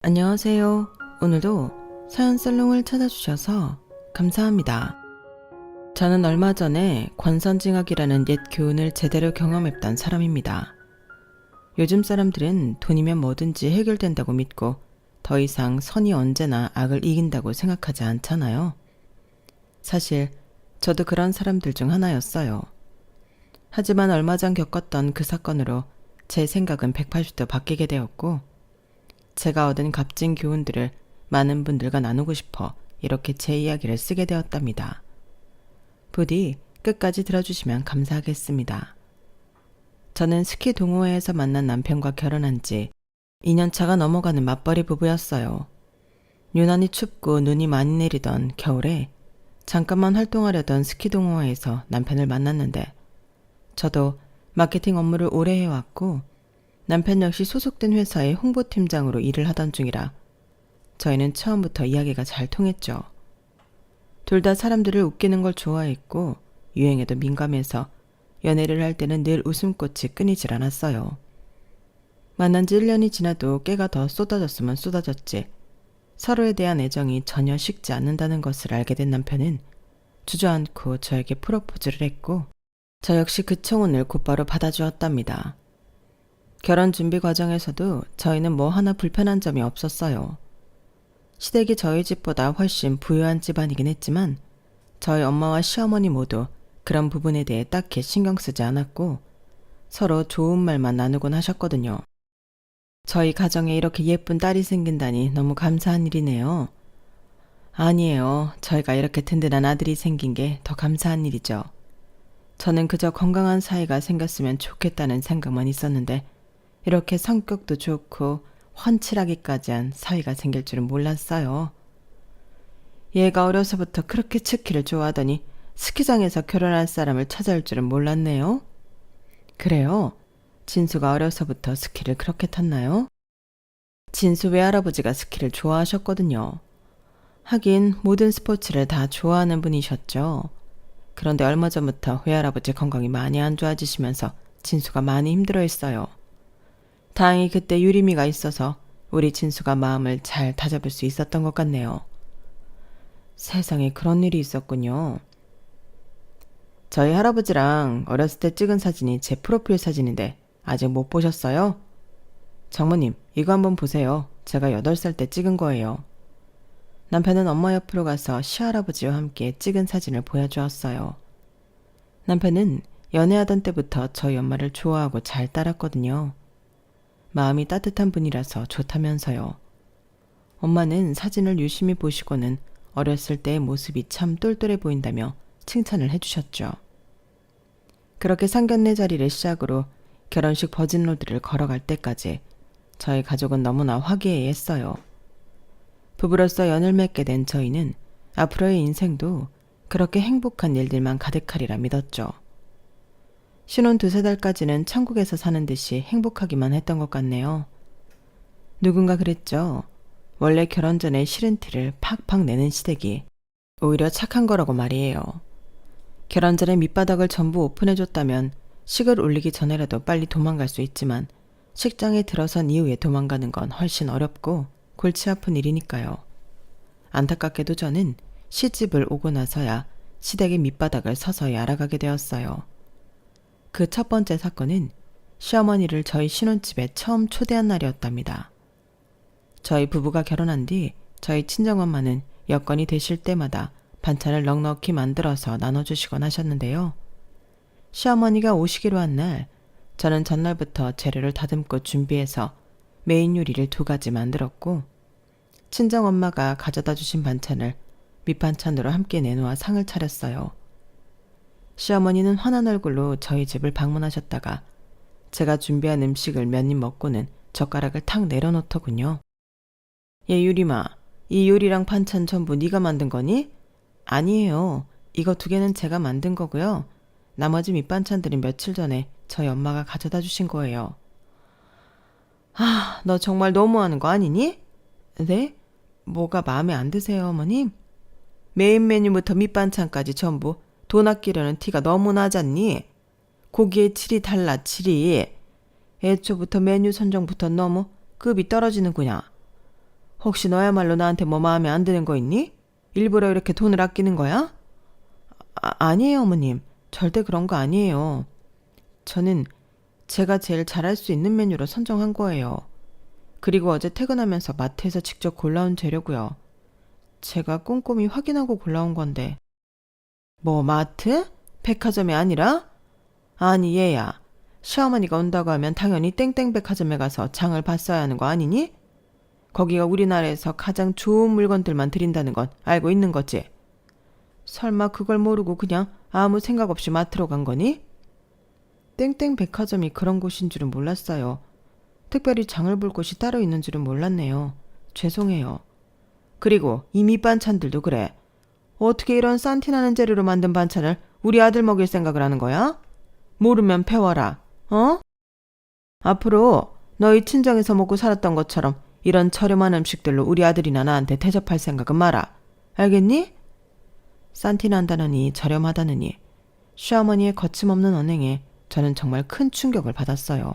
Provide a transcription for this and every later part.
안녕하세요. 오늘도 사연 살롱을 찾아주셔서 감사합니다. 저는 얼마 전에 관선징악이라는 옛 교훈을 제대로 경험했던 사람입니다. 요즘 사람들은 돈이면 뭐든지 해결된다고 믿고 더 이상 선이 언제나 악을 이긴다고 생각하지 않잖아요. 사실 저도 그런 사람들 중 하나였어요. 하지만 얼마 전 겪었던 그 사건으로 제 생각은 180도 바뀌게 되었고, 제가 얻은 값진 교훈들을 많은 분들과 나누고 싶어 이렇게 제 이야기를 쓰게 되었답니다. 부디 끝까지 들어주시면 감사하겠습니다. 저는 스키 동호회에서 만난 남편과 결혼한 지 2년차가 넘어가는 맞벌이 부부였어요. 유난히 춥고 눈이 많이 내리던 겨울에 잠깐만 활동하려던 스키 동호회에서 남편을 만났는데, 저도 마케팅 업무를 오래 해왔고 남편 역시 소속된 회사의 홍보팀장으로 일을 하던 중이라 저희는 처음부터 이야기가 잘 통했죠. 둘 다 사람들을 웃기는 걸 좋아했고 유행에도 민감해서 연애를 할 때는 늘 웃음꽃이 끊이질 않았어요. 만난 지 1년이 지나도 깨가 더 쏟아졌으면 쏟아졌지 서로에 대한 애정이 전혀 식지 않는다는 것을 알게 된 남편은 주저앉고 저에게 프로포즈를 했고, 저 역시 그 청혼을 곧바로 받아주었답니다. 결혼 준비 과정에서도 저희는 뭐 하나 불편한 점이 없었어요. 시댁이 저희 집보다 훨씬 부유한 집안이긴 했지만 저희 엄마와 시어머니 모두 그런 부분에 대해 딱히 신경 쓰지 않았고 서로 좋은 말만 나누곤 하셨거든요. 저희 가정에 이렇게 예쁜 딸이 생긴다니 너무 감사한 일이네요. 아니에요. 저희가 이렇게 든든한 아들이 생긴 게 더 감사한 일이죠. 저는 그저 건강한 사이가 생겼으면 좋겠다는 생각만 있었는데 이렇게 성격도 좋고 훤칠하기까지 한 사위가 생길 줄은 몰랐어요. 얘가 어려서부터 그렇게 스키를 좋아하더니 스키장에서 결혼할 사람을 찾아올 줄은 몰랐네요. 그래요? 진수가 어려서부터 스키를 그렇게 탔나요? 진수 외할아버지가 스키를 좋아하셨거든요. 하긴 모든 스포츠를 다 좋아하는 분이셨죠. 그런데 얼마 전부터 외할아버지 건강이 많이 안 좋아지시면서 진수가 많이 힘들어했어요. 다행히 그때 유리미가 있어서 우리 진수가 마음을 잘 다잡을 수 있었던 것 같네요. 세상에 그런 일이 있었군요. 저희 할아버지랑 어렸을 때 찍은 사진이 제 프로필 사진인데 아직 못 보셨어요? 장모님, 이거 한번 보세요. 제가 8살 때 찍은 거예요. 남편은 엄마 옆으로 가서 시할아버지와 함께 찍은 사진을 보여주었어요. 남편은 연애하던 때부터 저희 엄마를 좋아하고 잘 따랐거든요. 마음이 따뜻한 분이라서 좋다면서요. 엄마는 사진을 유심히 보시고는 어렸을 때의 모습이 참 똘똘해 보인다며 칭찬을 해주셨죠. 그렇게 상견례 자리를 시작으로 결혼식 버진로드를 걸어갈 때까지 저희 가족은 너무나 화기애애했어요. 부부로서 연을 맺게 된 저희는 앞으로의 인생도 그렇게 행복한 일들만 가득하리라 믿었죠. 신혼 2~3달까지는 천국에서 사는 듯이 행복하기만 했던 것 같네요. 누군가 그랬죠. 원래 결혼 전에 싫은 티를 팍팍 내는 시댁이 오히려 착한 거라고 말이에요. 결혼 전에 밑바닥을 전부 오픈해줬다면 식을 올리기 전에라도 빨리 도망갈 수 있지만 식장에 들어선 이후에 도망가는 건 훨씬 어렵고 골치 아픈 일이니까요. 안타깝게도 저는 시집을 오고 나서야 시댁의 밑바닥을 서서히 알아가게 되었어요. 그 첫 번째 사건은 시어머니를 저희 신혼집에 처음 초대한 날이었답니다. 저희 부부가 결혼한 뒤 저희 친정엄마는 여건이 되실 때마다 반찬을 넉넉히 만들어서 나눠주시곤 하셨는데요. 시어머니가 오시기로 한 날, 저는 전날부터 재료를 다듬고 준비해서 메인 요리를 2가지 만들었고, 친정엄마가 가져다 주신 반찬을 밑반찬으로 함께 내놓아 상을 차렸어요. 시어머니는 환한 얼굴로 저희 집을 방문하셨다가 제가 준비한 음식을 몇 입 먹고는 젓가락을 탁 내려놓더군요. 얘 유리마, 이 요리랑 반찬 전부 네가 만든 거니? 아니에요. 이거 2개는 제가 만든 거고요. 나머지 밑반찬들은 며칠 전에 저희 엄마가 가져다 주신 거예요. 아, 너 정말 너무하는 거 아니니? 네? 뭐가 마음에 안 드세요, 어머님? 메인 메뉴부터 밑반찬까지 전부 돈 아끼려는 티가 너무 나잖니? 고기의 질이 달라, 질이. 애초부터 메뉴 선정부터 너무 급이 떨어지는구나. 혹시 너야말로 나한테 뭐 마음에 안 드는 거 있니? 일부러 이렇게 돈을 아끼는 거야? 아니에요, 어머님. 절대 그런 거 아니에요. 저는 제가 제일 잘할 수 있는 메뉴로 선정한 거예요. 그리고 어제 퇴근하면서 마트에서 직접 골라온 재료고요. 제가 꼼꼼히 확인하고 골라온 건데. 뭐 마트? 백화점이 아니라? 아니 얘야. 시어머니가 온다고 하면 당연히 땡땡 백화점에 가서 장을 봤어야 하는 거 아니니? 거기가 우리나라에서 가장 좋은 물건들만 드린다는 건 알고 있는 거지. 설마 그걸 모르고 그냥 아무 생각 없이 마트로 간 거니? 땡땡 백화점이 그런 곳인 줄은 몰랐어요. 특별히 장을 볼 곳이 따로 있는 줄은 몰랐네요. 죄송해요. 그리고 이 밑반찬들도 그래. 어떻게 이런 싼티나는 재료로 만든 반찬을 우리 아들 먹일 생각을 하는 거야? 모르면 배워라. 어? 앞으로 너희 친정에서 먹고 살았던 것처럼 이런 저렴한 음식들로 우리 아들이나 나한테 대접할 생각은 마라. 알겠니? 싼티난다느니 저렴하다느니 시어머니의 거침없는 언행에 저는 정말 큰 충격을 받았어요.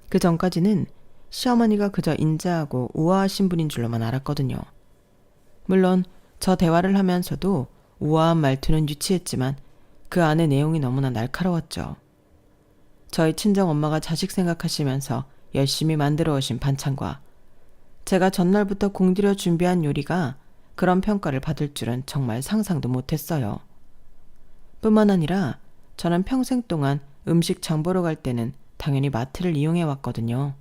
그 전까지는 시어머니가 그저 인자하고 우아하신 분인 줄로만 알았거든요. 물론 저 대화를 하면서도 우아한 말투는 유치했지만 그 안의 내용이 너무나 날카로웠죠. 저희 친정엄마가 자식 생각하시면서 열심히 만들어 오신 반찬과 제가 전날부터 공들여 준비한 요리가 그런 평가를 받을 줄은 정말 상상도 못했어요. 뿐만 아니라 저는 평생 동안 음식 장 보러 갈 때는 당연히 마트를 이용해 왔거든요.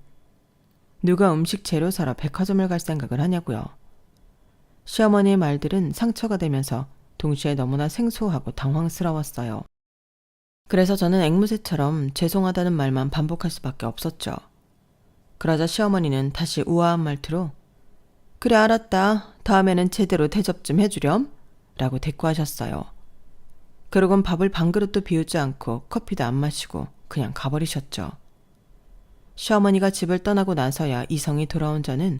누가 음식 재료 사러 백화점을 갈 생각을 하냐고요. 시어머니의 말들은 상처가 되면서 동시에 너무나 생소하고 당황스러웠어요. 그래서 저는 앵무새처럼 죄송하다는 말만 반복할 수밖에 없었죠. 그러자 시어머니는 다시 우아한 말투로 그래 알았다. 다음에는 제대로 대접 좀 해주렴 라고 대꾸하셨어요. 그러곤 밥을 반 그릇도 비우지 않고 커피도 안 마시고 그냥 가버리셨죠. 시어머니가 집을 떠나고 나서야 이성이 돌아온 저는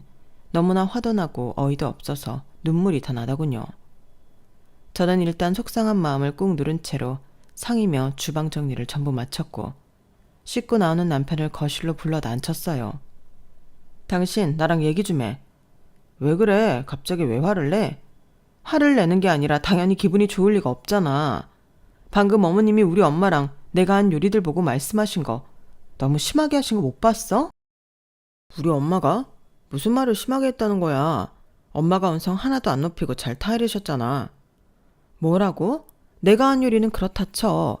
너무나 화도 나고 어이도 없어서 눈물이 더 나더군요. 저는 일단 속상한 마음을 꾹 누른 채로 상이며 주방 정리를 전부 마쳤고 씻고 나오는 남편을 거실로 불러다 앉혔어요. 당신 나랑 얘기 좀 해. 왜 그래? 갑자기 왜 화를 내? 화를 내는 게 아니라 당연히 기분이 좋을 리가 없잖아. 방금 어머님이 우리 엄마랑 내가 한 요리들 보고 말씀하신 거 너무 심하게 하신 거 못 봤어? 우리 엄마가? 무슨 말을 심하게 했다는 거야? 엄마가 언성 하나도 안 높이고 잘 타이르셨잖아. 뭐라고? 내가 한 요리는 그렇다 쳐.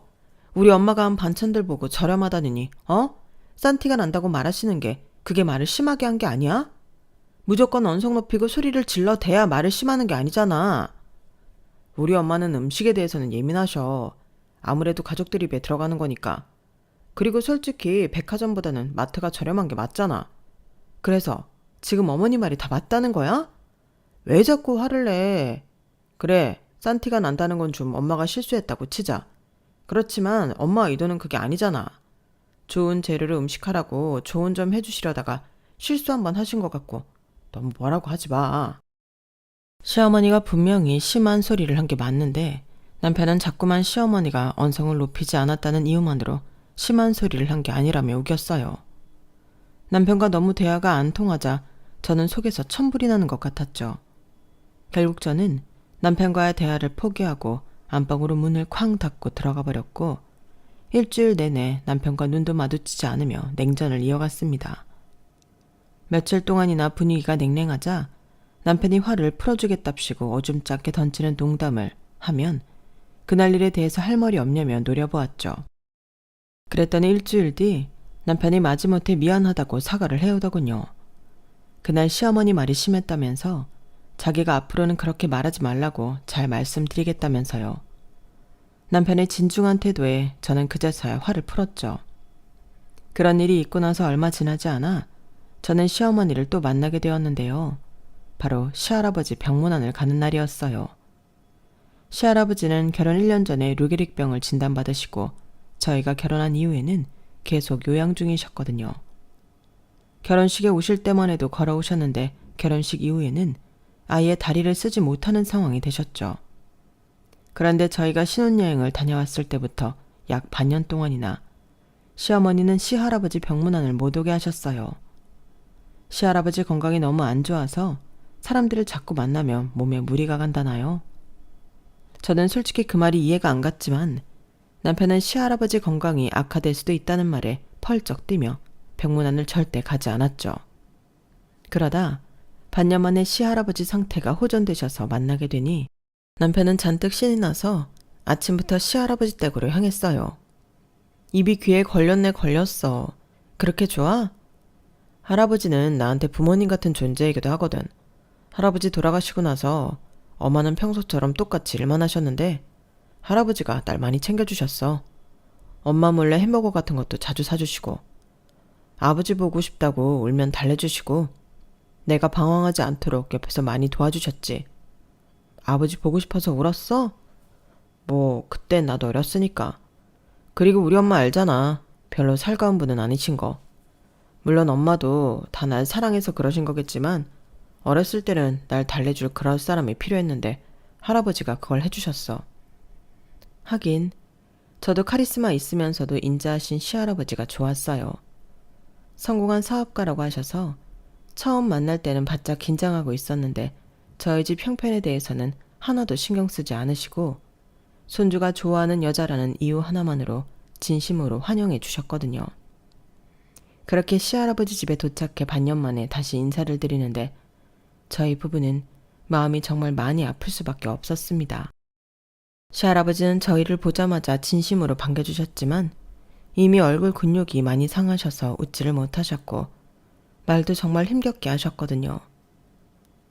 우리 엄마가 한 반찬들 보고 저렴하다느니 싼 티가 난다고 말하시는 게 그게 말을 심하게 한 게 아니야? 무조건 언성 높이고 소리를 질러대야 말을 심하는 게 아니잖아. 우리 엄마는 음식에 대해서는 예민하셔. 아무래도 가족들 입에 들어가는 거니까. 그리고 솔직히 백화점보다는 마트가 저렴한 게 맞잖아. 그래서 지금 어머니 말이 다 맞다는 거야? 왜 자꾸 화를 내? 그래, 싼 티가 난다는 건 좀 엄마가 실수했다고 치자. 그렇지만 엄마 의도는 그게 아니잖아. 좋은 재료로 음식하라고 좋은 점 해주시려다가 실수 한번 하신 것 같고 너무 뭐라고 하지 마. 시어머니가 분명히 심한 소리를 한 게 맞는데 남편은 자꾸만 시어머니가 언성을 높이지 않았다는 이유만으로 심한 소리를 한 게 아니라며 우겼어요. 남편과 너무 대화가 안 통하자 저는 속에서 천불이 나는 것 같았죠. 결국 저는 남편과의 대화를 포기하고 안방으로 문을 쾅 닫고 들어가 버렸고 일주일 내내 남편과 눈도 마주치지 않으며 냉전을 이어갔습니다. 며칠 동안이나 분위기가 냉랭하자 남편이 화를 풀어주겠답시고 어줌짝게 던지는 농담을 하면 그날 일에 대해서 할 말이 없냐며 노려보았죠. 그랬더니 일주일 뒤 남편이 마지못해 미안하다고 사과를 해오더군요. 그날 시어머니 말이 심했다면서 자기가 앞으로는 그렇게 말하지 말라고 잘 말씀드리겠다면서요. 남편의 진중한 태도에 저는 그제서야 화를 풀었죠. 그런 일이 있고 나서 얼마 지나지 않아 저는 시어머니를 또 만나게 되었는데요. 바로 시할아버지 병문안을 가는 날이었어요. 시할아버지는 결혼 1년 전에 류게릭병을 진단받으시고 저희가 결혼한 이후에는 계속 요양 중이셨거든요. 결혼식에 오실 때만 해도 걸어오셨는데 결혼식 이후에는 아예 다리를 쓰지 못하는 상황이 되셨죠. 그런데 저희가 신혼여행을 다녀왔을 때부터 약 반년 동안이나 시어머니는 시할아버지 병문안을 못 오게 하셨어요. 시할아버지 건강이 너무 안 좋아서 사람들을 자꾸 만나면 몸에 무리가 간다나요? 저는 솔직히 그 말이 이해가 안 갔지만 남편은 시할아버지 건강이 악화될 수도 있다는 말에 펄쩍 뛰며 병문안을 절대 가지 않았죠. 그러다 반년 만에 시할아버지 상태가 호전되셔서 만나게 되니 남편은 잔뜩 신이 나서 아침부터 시할아버지 댁으로 향했어요. 입이 귀에 걸렸네 걸렸어. 그렇게 좋아? 할아버지는 나한테 부모님 같은 존재이기도 하거든. 할아버지 돌아가시고 나서 엄마는 평소처럼 똑같이 일만 하셨는데 할아버지가 날 많이 챙겨주셨어. 엄마 몰래 햄버거 같은 것도 자주 사주시고 아버지 보고 싶다고 울면 달래주시고 내가 방황하지 않도록 옆에서 많이 도와주셨지. 아버지 보고 싶어서 울었어? 뭐 그땐 나도 어렸으니까. 그리고 우리 엄마 알잖아. 별로 살가운 분은 아니신 거. 물론 엄마도 다 날 사랑해서 그러신 거겠지만 어렸을 때는 날 달래줄 그럴 사람이 필요했는데 할아버지가 그걸 해주셨어. 하긴 저도 카리스마 있으면서도 인자하신 시할아버지가 좋았어요. 성공한 사업가라고 하셔서 처음 만날 때는 바짝 긴장하고 있었는데 저희 집 형편에 대해서는 하나도 신경 쓰지 않으시고 손주가 좋아하는 여자라는 이유 하나만으로 진심으로 환영해 주셨거든요. 그렇게 시할아버지 집에 도착해 반년 만에 다시 인사를 드리는데 저희 부부는 마음이 정말 많이 아플 수밖에 없었습니다. 시할아버지는 저희를 보자마자 진심으로 반겨주셨지만 이미 얼굴 근육이 많이 상하셔서 웃지를 못하셨고 말도 정말 힘겹게 하셨거든요.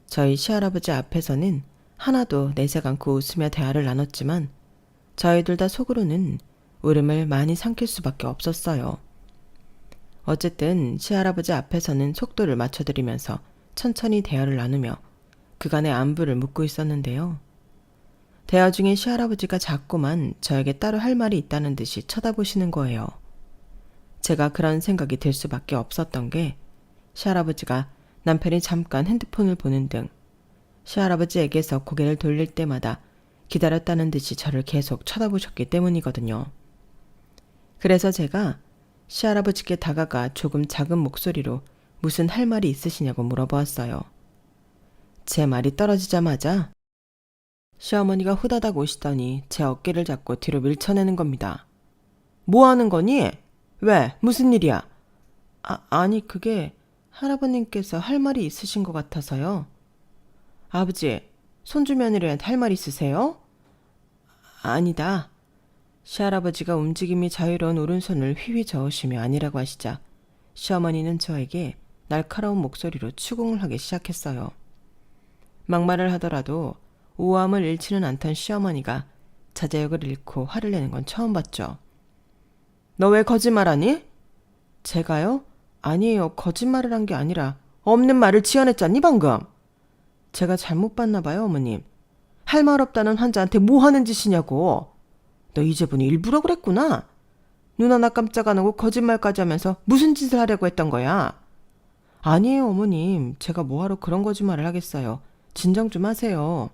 저희 시할아버지 앞에서는 하나도 내색 않고 웃으며 대화를 나눴지만 저희 둘 다 속으로는 울음을 많이 삼킬 수밖에 없었어요. 어쨌든 시할아버지 앞에서는 속도를 맞춰드리면서 천천히 대화를 나누며 그간의 안부를 묻고 있었는데요. 대화 중에 시할아버지가 자꾸만 저에게 따로 할 말이 있다는 듯이 쳐다보시는 거예요. 제가 그런 생각이 들 수밖에 없었던 게 시할아버지가 남편이 잠깐 핸드폰을 보는 등 시할아버지에게서 고개를 돌릴 때마다 기다렸다는 듯이 저를 계속 쳐다보셨기 때문이거든요. 그래서 제가 시할아버지께 다가가 조금 작은 목소리로 무슨 할 말이 있으시냐고 물어보았어요. 제 말이 떨어지자마자 시어머니가 후다닥 오시더니 제 어깨를 잡고 뒤로 밀쳐내는 겁니다. 뭐 하는 거니? 왜? 무슨 일이야? 아니 그게 할아버님께서 할 말이 있으신 것 같아서요. 아버지, 손주 며느리한테 할 말 있으세요? 아니다. 시할아버지가 움직임이 자유로운 오른손을 휘휘 저으시며 아니라고 하시자 시어머니는 저에게 날카로운 목소리로 추궁을 하기 시작했어요. 막말을 하더라도 우아함을 잃지는 않던 시어머니가 자제력을 잃고 화를 내는 건 처음 봤죠. 너 왜 거짓말하니? 제가요? 아니에요. 거짓말을 한 게 아니라 없는 말을 지어냈잖니 방금. 제가 잘못 봤나 봐요 어머님. 할 말 없다는 환자한테 뭐 하는 짓이냐고. 너 이제분이 일부러 그랬구나. 눈 하나 깜짝 안 하고 거짓말까지 하면서 무슨 짓을 하려고 했던 거야. 아니에요 어머님. 제가 뭐하러 그런 거짓말을 하겠어요. 진정 좀 하세요.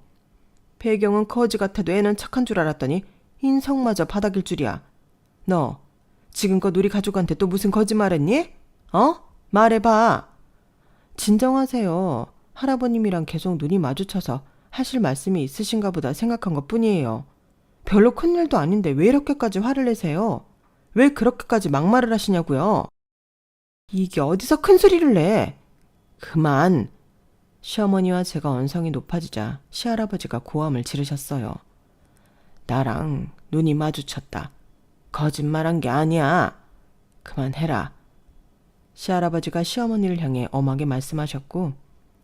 배경은 거지 같아도 애는 착한 줄 알았더니 인성마저 바닥일 줄이야. 너 지금껏 우리 가족한테 또 무슨 거짓말했니? 말해봐. 진정하세요. 할아버님이랑 계속 눈이 마주쳐서 하실 말씀이 있으신가 보다 생각한 것뿐이에요. 별로 큰일도 아닌데 왜 이렇게까지 화를 내세요? 왜 그렇게까지 막말을 하시냐고요? 이게 어디서 큰 소리를 내? 그만. 시어머니와 제가 언성이 높아지자 시할아버지가 고함을 지르셨어요. 나랑 눈이 마주쳤다. 거짓말한 게 아니야. 그만해라. 시할아버지가 시어머니를 향해 엄하게 말씀하셨고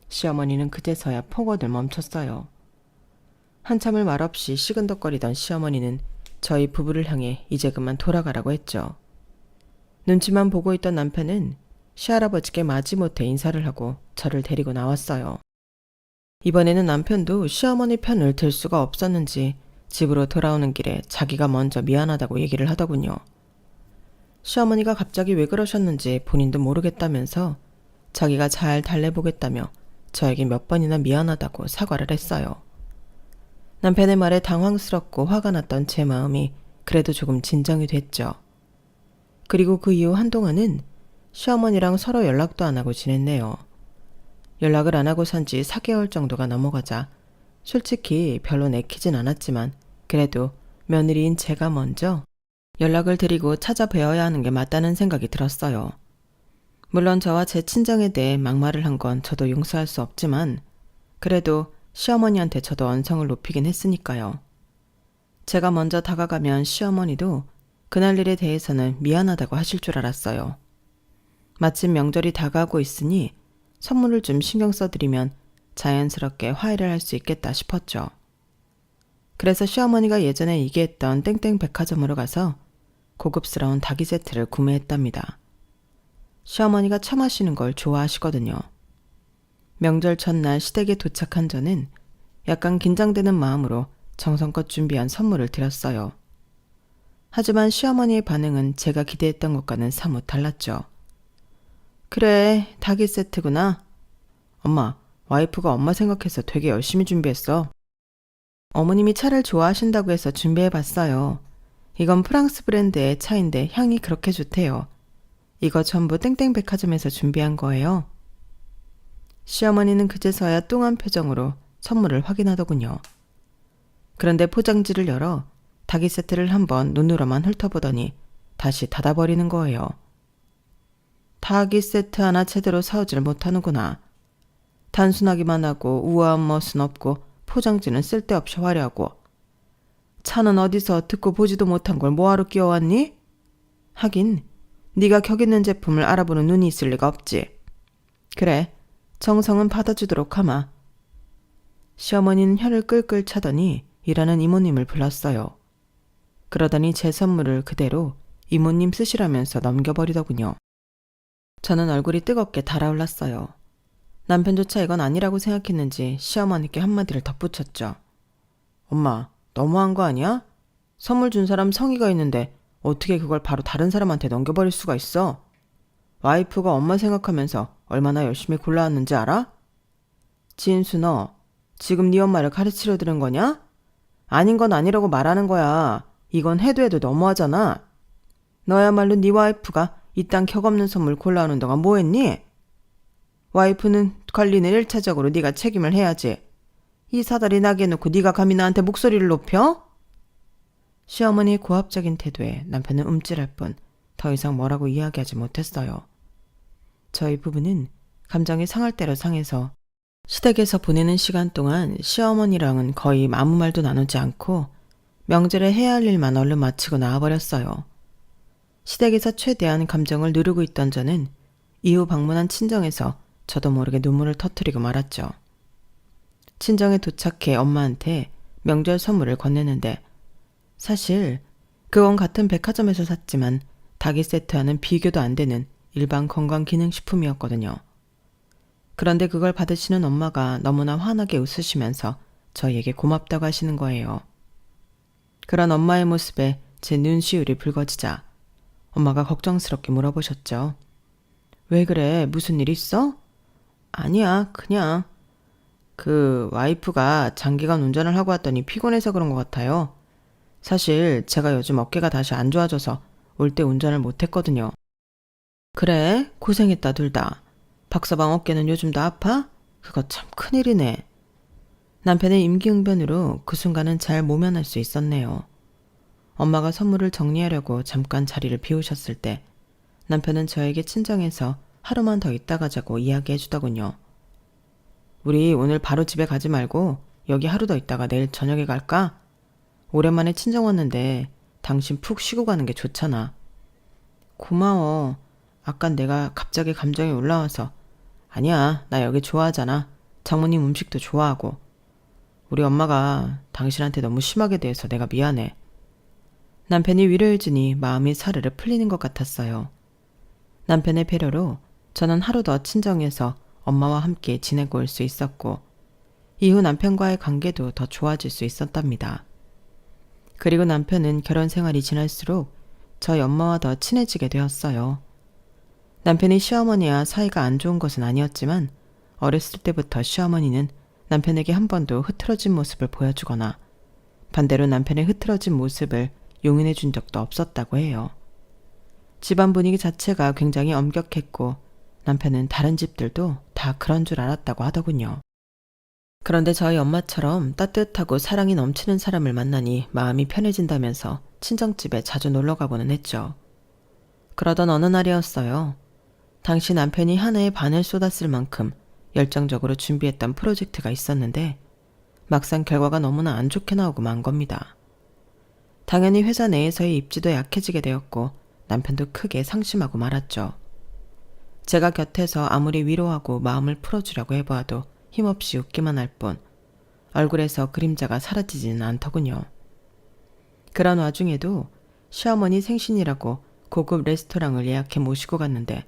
시어머니는 그제서야 폭언을 멈췄어요. 한참을 말없이 시근덕거리던 시어머니는 저희 부부를 향해 이제 그만 돌아가라고 했죠. 눈치만 보고 있던 남편은 시할아버지께 마지못해 인사를 하고 저를 데리고 나왔어요. 이번에는 남편도 시어머니 편을 들 수가 없었는지 집으로 돌아오는 길에 자기가 먼저 미안하다고 얘기를 하더군요. 시어머니가 갑자기 왜 그러셨는지 본인도 모르겠다면서 자기가 잘 달래보겠다며 저에게 몇 번이나 미안하다고 사과를 했어요. 남편의 말에 당황스럽고 화가 났던 제 마음이 그래도 조금 진정이 됐죠. 그리고 그 이후 한동안은 시어머니랑 서로 연락도 안 하고 지냈네요. 연락을 안 하고 산 지 4개월 정도가 넘어가자 솔직히 별로 내키진 않았지만 그래도 며느리인 제가 먼저 연락을 드리고 찾아뵈어야 하는 게 맞다는 생각이 들었어요. 물론 저와 제 친정에 대해 막말을 한 건 저도 용서할 수 없지만 그래도 시어머니한테 저도 언성을 높이긴 했으니까요. 제가 먼저 다가가면 시어머니도 그날 일에 대해서는 미안하다고 하실 줄 알았어요. 마침 명절이 다가오고 있으니 선물을 좀 신경 써드리면 자연스럽게 화해를 할 수 있겠다 싶었죠. 그래서 시어머니가 예전에 얘기했던 땡땡 백화점으로 가서 고급스러운 닭이 세트를 구매했답니다. 시어머니가 차 마시는 걸 좋아하시거든요. 명절 첫날 시댁에 도착한 저는 약간 긴장되는 마음으로 정성껏 준비한 선물을 드렸어요. 하지만 시어머니의 반응은 제가 기대했던 것과는 사뭇 달랐죠. 그래, 닭이 세트구나. 엄마, 와이프가 엄마 생각해서 되게 열심히 준비했어. 어머님이 차를 좋아하신다고 해서 준비해봤어요. 이건 프랑스 브랜드의 차인데 향이 그렇게 좋대요. 이거 전부 땡땡 백화점에서 준비한 거예요. 시어머니는 그제서야 뚱한 표정으로 선물을 확인하더군요. 그런데 포장지를 열어 닭이 세트를 한번 눈으로만 훑어보더니 다시 닫아버리는 거예요. 닭이 세트 하나 제대로 사오질 못하는구나. 단순하기만 하고 우아한 멋은 없고 포장지는 쓸데없이 화려하고. 차는 어디서 듣고 보지도 못한 걸 뭐하러 끼워왔니? 하긴 네가 격 있는 제품을 알아보는 눈이 있을 리가 없지. 그래, 정성은 받아주도록 하마. 시어머니는 혀를 끌끌 차더니 일하는 이모님을 불렀어요. 그러더니 제 선물을 그대로 이모님 쓰시라면서 넘겨버리더군요. 저는 얼굴이 뜨겁게 달아올랐어요. 남편조차 이건 아니라고 생각했는지 시어머니께 한마디를 덧붙였죠. 엄마, 너무한 거 아니야? 선물 준 사람 성의가 있는데 어떻게 그걸 바로 다른 사람한테 넘겨버릴 수가 있어? 와이프가 엄마 생각하면서 얼마나 열심히 골라왔는지 알아? 진수, 너 지금 네 엄마를 가르치려 들은 거냐? 아닌 건 아니라고 말하는 거야. 이건 해도 해도 너무하잖아. 너야말로 네 와이프가 이딴 격없는 선물 골라오는 동안 뭐 했니? 와이프는 관리는 1차적으로 네가 책임을 해야지. 이 사다리 나게 해놓고 네가 감히 나한테 목소리를 높여? 시어머니의 고압적인 태도에 남편은 움찔할 뿐 더 이상 뭐라고 이야기하지 못했어요. 저희 부부는 감정이 상할 대로 상해서 시댁에서 보내는 시간 동안 시어머니랑은 거의 아무 말도 나누지 않고 명절에 해야 할 일만 얼른 마치고 나와버렸어요. 시댁에서 최대한 감정을 누르고 있던 저는 이후 방문한 친정에서 저도 모르게 눈물을 터뜨리고 말았죠. 친정에 도착해 엄마한테 명절 선물을 건네는데 사실 그건 같은 백화점에서 샀지만 닭이 세트와는 비교도 안 되는 일반 건강기능식품이었거든요. 그런데 그걸 받으시는 엄마가 너무나 환하게 웃으시면서 저희에게 고맙다고 하시는 거예요. 그런 엄마의 모습에 제 눈시울이 붉어지자 엄마가 걱정스럽게 물어보셨죠. 왜 그래? 무슨 일 있어? 아니야, 그냥 와이프가 장기간 운전을 하고 왔더니 피곤해서 그런 것 같아요. 사실 제가 요즘 어깨가 다시 안 좋아져서 올 때 운전을 못했거든요. 그래? 고생했다 둘 다. 박서방 어깨는 요즘도 아파? 그거 참 큰일이네. 남편의 임기응변으로 그 순간은 잘 모면할 수 있었네요. 엄마가 선물을 정리하려고 잠깐 자리를 비우셨을 때 남편은 저에게 친정에서 하루만 더 있다 가자고 이야기해 주더군요. 우리 오늘 바로 집에 가지 말고 여기 하루 더 있다가 내일 저녁에 갈까? 오랜만에 친정 왔는데 당신 푹 쉬고 가는 게 좋잖아. 고마워. 아까 내가 갑자기 감정이 올라와서. 아니야, 나 여기 좋아하잖아. 장모님 음식도 좋아하고. 우리 엄마가 당신한테 너무 심하게 대해서 내가 미안해. 남편이 위로해주니 마음이 사르르 풀리는 것 같았어요. 남편의 배려로 저는 하루 더 친정에서 엄마와 함께 지내고 올 수 있었고 이후 남편과의 관계도 더 좋아질 수 있었답니다. 그리고 남편은 결혼 생활이 지날수록 저희 엄마와 더 친해지게 되었어요. 남편이 시어머니와 사이가 안 좋은 것은 아니었지만 어렸을 때부터 시어머니는 남편에게 한 번도 흐트러진 모습을 보여주거나 반대로 남편의 흐트러진 모습을 용인해 준 적도 없었다고 해요. 집안 분위기 자체가 굉장히 엄격했고 남편은 다른 집들도 다 그런 줄 알았다고 하더군요. 그런데 저희 엄마처럼 따뜻하고 사랑이 넘치는 사람을 만나니 마음이 편해진다면서 친정집에 자주 놀러 가고는 했죠. 그러던 어느 날이었어요. 당시 남편이 한 해에 반을 쏟았을 만큼 열정적으로 준비했던 프로젝트가 있었는데 막상 결과가 너무나 안 좋게 나오고 만 겁니다. 당연히 회사 내에서의 입지도 약해지게 되었고 남편도 크게 상심하고 말았죠. 제가 곁에서 아무리 위로하고 마음을 풀어주려고 해보아도 힘없이 웃기만 할 뿐 얼굴에서 그림자가 사라지지는 않더군요. 그런 와중에도 시어머니 생신이라고 고급 레스토랑을 예약해 모시고 갔는데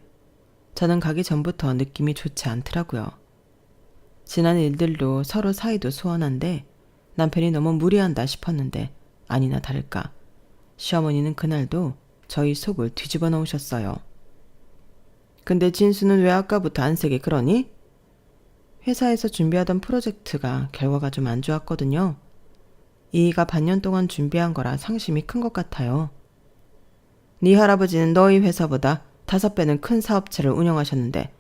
저는 가기 전부터 느낌이 좋지 않더라고요. 지난 일들로 서로 사이도 소원한데 남편이 너무 무리한다 싶었는데 아니나 다를까 시어머니는 그날도 저희 속을 뒤집어 놓으셨어요. 근데 진수는 왜 아까부터 안색이 그러니? 회사에서 준비하던 프로젝트가 결과가 좀 안 좋았거든요. 이이가 반년 동안 준비한 거라 상심이 큰 것 같아요. 네 할아버지는 너희 회사보다 5배는 큰 사업체를 운영하셨는데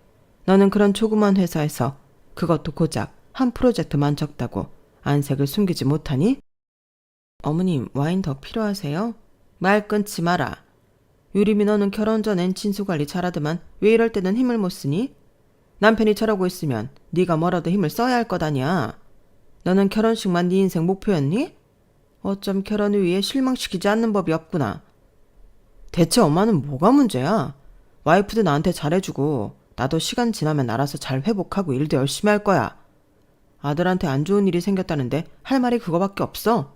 너는 그런 조그만 회사에서 그것도 고작 한 프로젝트만 적다고 안색을 숨기지 못하니? 어머님, 와인 더 필요하세요? 말 끊지 마라. 유림이 너는 결혼 전엔 진수관리 잘하더만 왜 이럴 때는 힘을 못 쓰니? 남편이 저러고 있으면 네가 뭐라도 힘을 써야 할 것 아니야. 너는 결혼식만 네 인생 목표였니? 어쩜 결혼을 위해 실망시키지 않는 법이 없구나. 대체 엄마는 뭐가 문제야? 와이프도 나한테 잘해주고 나도 시간 지나면 알아서 잘 회복하고 일도 열심히 할 거야. 아들한테 안 좋은 일이 생겼다는데 할 말이 그거밖에 없어.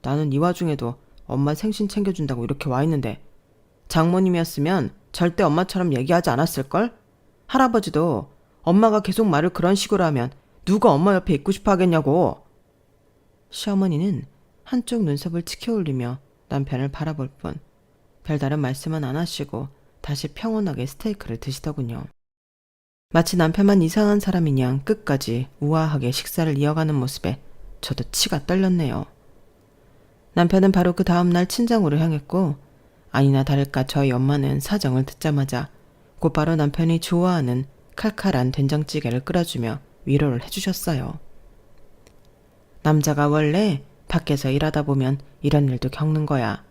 나는 이 와중에도 엄마 생신 챙겨준다고 이렇게 와 있는데 장모님이었으면 절대 엄마처럼 얘기하지 않았을걸? 할아버지도 엄마가 계속 말을 그런 식으로 하면 누가 엄마 옆에 있고 싶어 하겠냐고. 시어머니는 한쪽 눈썹을 치켜 올리며 남편을 바라볼 뿐 별다른 말씀은 안 하시고 다시 평온하게 스테이크를 드시더군요. 마치 남편만 이상한 사람인 양 끝까지 우아하게 식사를 이어가는 모습에 저도 치가 떨렸네요. 남편은 바로 그 다음날 친정으로 향했고 아니나 다를까 저희 엄마는 사정을 듣자마자 곧바로 남편이 좋아하는 칼칼한 된장찌개를 끓여주며 위로를 해주셨어요. 남자가 원래 밖에서 일하다 보면 이런 일도 겪는 거야.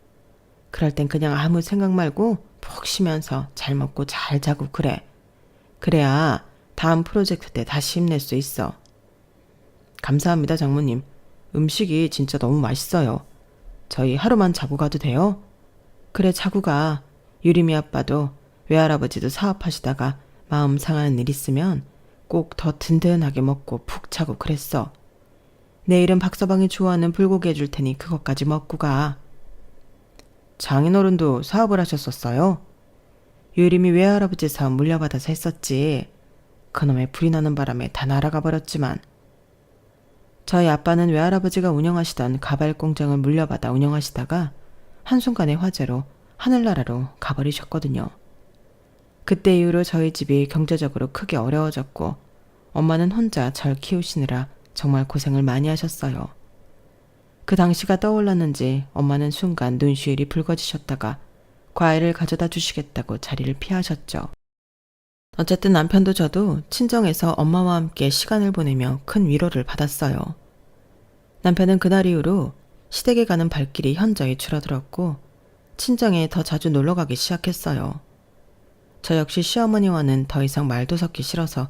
그럴 땐 그냥 아무 생각 말고 푹 쉬면서 잘 먹고 잘 자고 그래. 그래야 다음 프로젝트 때 다시 힘낼 수 있어. 감사합니다, 장모님. 음식이 진짜 너무 맛있어요. 저희 하루만 자고 가도 돼요? 그래, 자고 가. 유림이 아빠도 외할아버지도 사업하시다가 마음 상하는 일 있으면 꼭 더 든든하게 먹고 푹 자고 그랬어. 내일은 박서방이 좋아하는 불고기 해줄 테니 그것까지 먹고 가. 장인어른도 사업을 하셨었어요? 유림이 외할아버지 사업 물려받아서 했었지. 그놈의 불이 나는 바람에 다 날아가 버렸지만. 저희 아빠는 외할아버지가 운영하시던 가발 공장을 물려받아 운영하시다가 한순간의 화재로 하늘나라로 가버리셨거든요. 그때 이후로 저희 집이 경제적으로 크게 어려워졌고 엄마는 혼자 절 키우시느라 정말 고생을 많이 하셨어요. 그 당시가 떠올랐는지 엄마는 순간 눈시울이 붉어지셨다가 과일을 가져다 주시겠다고 자리를 피하셨죠. 어쨌든 남편도 저도 친정에서 엄마와 함께 시간을 보내며 큰 위로를 받았어요. 남편은 그날 이후로 시댁에 가는 발길이 현저히 줄어들었고 친정에 더 자주 놀러가기 시작했어요. 저 역시 시어머니와는 더 이상 말도 섞기 싫어서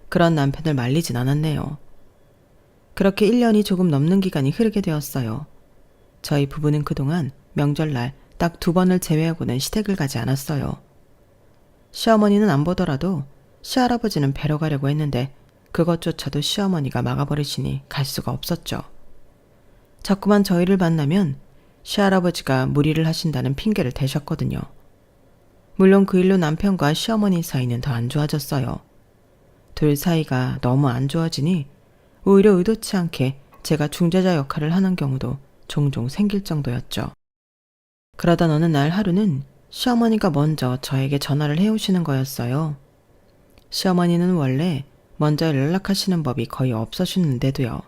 그런 남편을 말리진 않았네요. 그렇게 1년이 조금 넘는 기간이 흐르게 되었어요. 저희 부부는 그동안 명절날 딱 2번을 제외하고는 시댁을 가지 않았어요. 시어머니는 안 보더라도 시할아버지는 뵈러 가려고 했는데 그것조차도 시어머니가 막아버리시니 갈 수가 없었죠. 자꾸만 저희를 만나면 시할아버지가 무리를 하신다는 핑계를 대셨거든요. 물론 그 일로 남편과 시어머니 사이는 더 안 좋아졌어요. 둘 사이가 너무 안 좋아지니 오히려 의도치 않게 제가 중재자 역할을 하는 경우도 종종 생길 정도였죠. 그러던 어느 날 하루는 시어머니가 먼저 저에게 전화를 해오시는 거였어요. 시어머니는 원래 먼저 연락하시는 법이 거의 없으셨는데도요.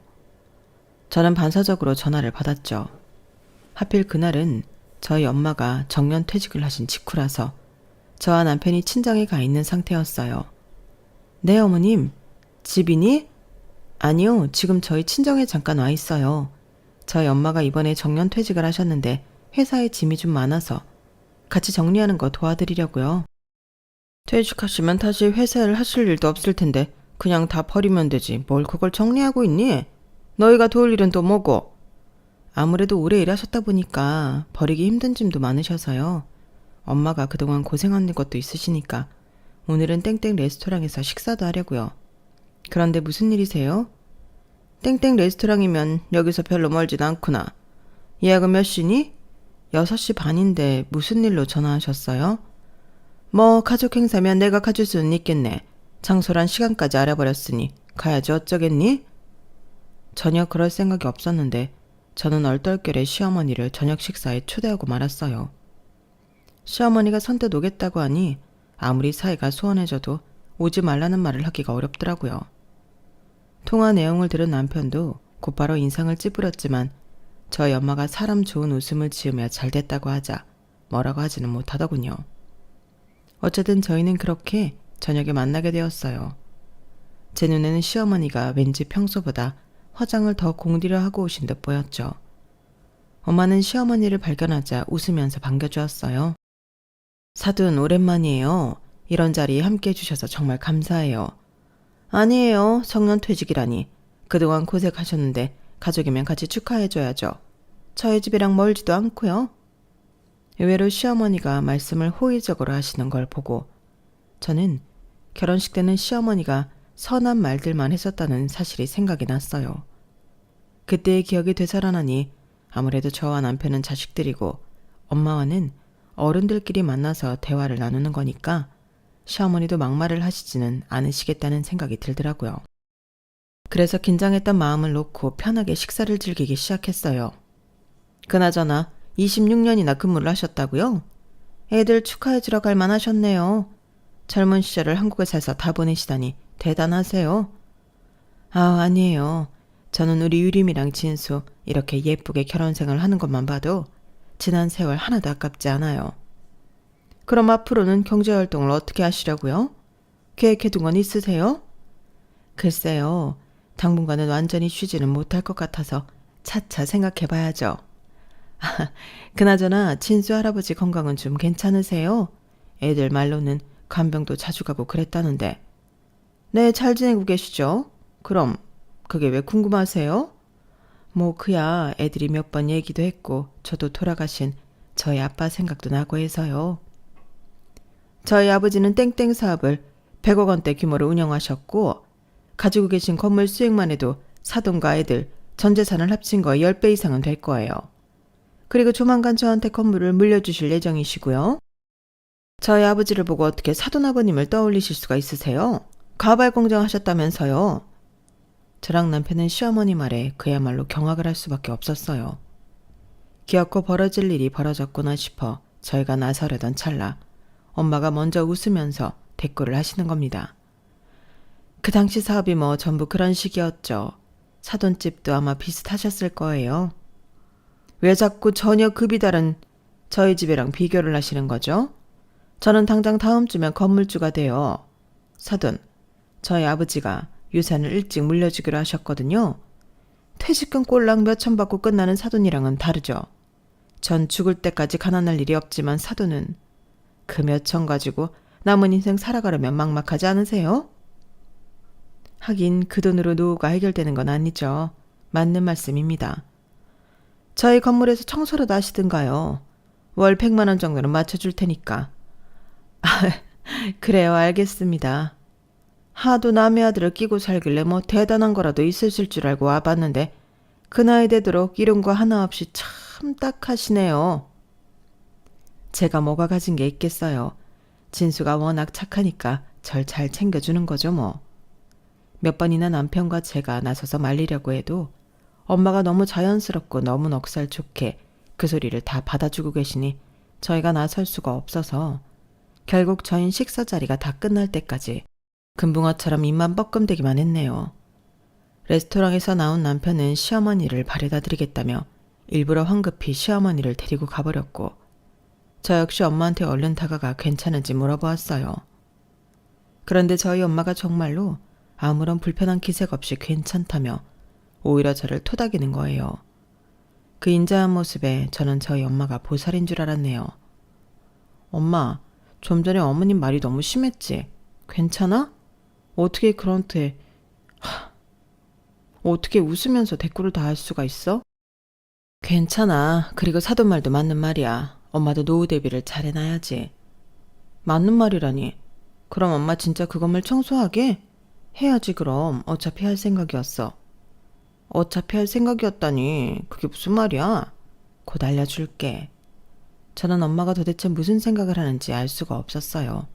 저는 반사적으로 전화를 받았죠. 하필 그날은 저희 엄마가 정년퇴직을 하신 직후라서 저와 남편이 친정에 가 있는 상태였어요. 네, 어머님. 집이니? 아니요, 지금 저희 친정에 잠깐 와 있어요. 저희 엄마가 이번에 정년퇴직을 하셨는데 회사에 짐이 좀 많아서 같이 정리하는 거 도와드리려고요. 퇴직하시면 다시 회사를 하실 일도 없을 텐데 그냥 다 버리면 되지. 뭘 그걸 정리하고 있니? 너희가 도울 일은 또 뭐고? 아무래도 오래 일하셨다 보니까 버리기 힘든 짐도 많으셔서요. 엄마가 그동안 고생한 것도 있으시니까 오늘은 땡땡 레스토랑에서 식사도 하려고요. 그런데 무슨 일이세요? 땡땡 레스토랑이면 여기서 별로 멀진 않구나. 예약은 몇 시니? 6시 반인데 무슨 일로 전화하셨어요? 뭐 가족 행사면 내가 가줄 수는 있겠네. 장소란 시간까지 알아버렸으니 가야지 어쩌겠니? 전혀 그럴 생각이 없었는데 저는 얼떨결에 시어머니를 저녁 식사에 초대하고 말았어요. 시어머니가 선뜻 오겠다고 하니 아무리 사이가 소원해져도 오지 말라는 말을 하기가 어렵더라고요. 통화 내용을 들은 남편도 곧바로 인상을 찌푸렸지만 저희 엄마가 사람 좋은 웃음을 지으며 잘됐다고 하자 뭐라고 하지는 못하더군요. 어쨌든 저희는 그렇게 저녁에 만나게 되었어요. 제 눈에는 시어머니가 왠지 평소보다 화장을 더 공들여 하고 오신 듯 보였죠. 엄마는 시어머니를 발견하자 웃으면서 반겨주었어요. 사돈 오랜만이에요. 이런 자리에 함께 해주셔서 정말 감사해요. 아니에요. 정년퇴직이라니. 그동안 고생하셨는데 가족이면 같이 축하해줘야죠. 저희 집이랑 멀지도 않고요. 의외로 시어머니가 말씀을 호의적으로 하시는 걸 보고 저는 결혼식 때는 시어머니가 선한 말들만 했었다는 사실이 생각이 났어요. 그때의 기억이 되살아나니 아무래도 저와 남편은 자식들이고 엄마와는 어른들끼리 만나서 대화를 나누는 거니까 시어머니도 막말을 하시지는 않으시겠다는 생각이 들더라고요. 그래서 긴장했던 마음을 놓고 편하게 식사를 즐기기 시작했어요. 그나저나 26년이나 근무를 하셨다고요? 애들 축하해주러 갈 만하셨네요. 젊은 시절을 한국에 살서 다 보내시다니 대단하세요. 아니에요. 저는 우리 유림이랑 진수 이렇게 예쁘게 결혼생활 하는 것만 봐도 지난 세월 하나도 아깝지 않아요. 그럼 앞으로는 경제활동을 어떻게 하시려고요? 계획해둔 건 있으세요? 글쎄요. 당분간은 완전히 쉬지는 못할 것 같아서 차차 생각해봐야죠. 그나저나 진수 할아버지 건강은 좀 괜찮으세요? 애들 말로는 간병도 자주 가고 그랬다는데. 네, 잘 지내고 계시죠? 그럼 그게 왜 궁금하세요? 뭐 그야 애들이 몇 번 얘기도 했고 저도 돌아가신 저희 아빠 생각도 나고 해서요. 저희 아버지는 땡땡 사업을 100억 원대 규모로 운영하셨고 가지고 계신 건물 수익만 해도 사돈과 애들 전 재산을 합친 거의 10배 이상은 될 거예요. 그리고 조만간 저한테 건물을 물려주실 예정이시고요. 저희 아버지를 보고 어떻게 사돈아버님을 떠올리실 수가 있으세요? 가발 공장 하셨다면서요. 저랑 남편은 시어머니 말에 그야말로 경악을 할 수밖에 없었어요. 기어코 벌어질 일이 벌어졌구나 싶어 저희가 나서려던 찰나 엄마가 먼저 웃으면서 대꾸를 하시는 겁니다. 그 당시 사업이 뭐 전부 그런 식이었죠. 사돈집도 아마 비슷하셨을 거예요. 왜 자꾸 전혀 급이 다른 저희 집이랑 비교를 하시는 거죠? 저는 당장 다음 주면 건물주가 돼요. 사돈, 저희 아버지가 유산을 일찍 물려주기로 하셨거든요. 퇴직금 꼴랑 몇천 받고 끝나는 사돈이랑은 다르죠. 전 죽을 때까지 가난할 일이 없지만 사돈은 그 몇천 가지고 남은 인생 살아가려면 막막하지 않으세요? 하긴 그 돈으로 노후가 해결되는 건 아니죠. 맞는 말씀입니다. 저희 건물에서 청소라도 하시든가요. 월 100만 원 정도는 맞춰줄 테니까. 그래요, 알겠습니다. 하도 남의 아들을 끼고 살길래 뭐 대단한 거라도 있으실 줄 알고 와봤는데 그 나이 되도록 이런 거 하나 없이 참 딱하시네요. 제가 뭐가 가진 게 있겠어요. 진수가 워낙 착하니까 절 잘 챙겨주는 거죠 뭐. 몇 번이나 남편과 제가 나서서 말리려고 해도 엄마가 너무 자연스럽고 너무 넉살 좋게 그 소리를 다 받아주고 계시니 저희가 나설 수가 없어서 결국 저희 식사 자리가 다 끝날 때까지 금붕어처럼 입만 뻐끔대기만 했네요. 레스토랑에서 나온 남편은 시어머니를 바래다 드리겠다며 일부러 황급히 시어머니를 데리고 가버렸고 저 역시 엄마한테 얼른 다가가 괜찮은지 물어보았어요. 그런데 저희 엄마가 정말로 아무런 불편한 기색 없이 괜찮다며 오히려 저를 토닥이는 거예요. 그 인자한 모습에 저는 저희 엄마가 보살인 줄 알았네요. 엄마, 좀 전에 어머님 말이 너무 심했지? 괜찮아? 어떻게 그런데 어떻게 웃으면서 대꾸를 다 할 수가 있어? 괜찮아. 그리고 사돈 말도 맞는 말이야. 엄마도 노후 대비를 잘 해놔야지. 맞는 말이라니. 그럼 엄마 진짜 그 건물 청소하게? 해야지 그럼. 어차피 할 생각이었어. 어차피 할 생각이었다니. 그게 무슨 말이야? 곧 알려줄게. 저는 엄마가 도대체 무슨 생각을 하는지 알 수가 없었어요.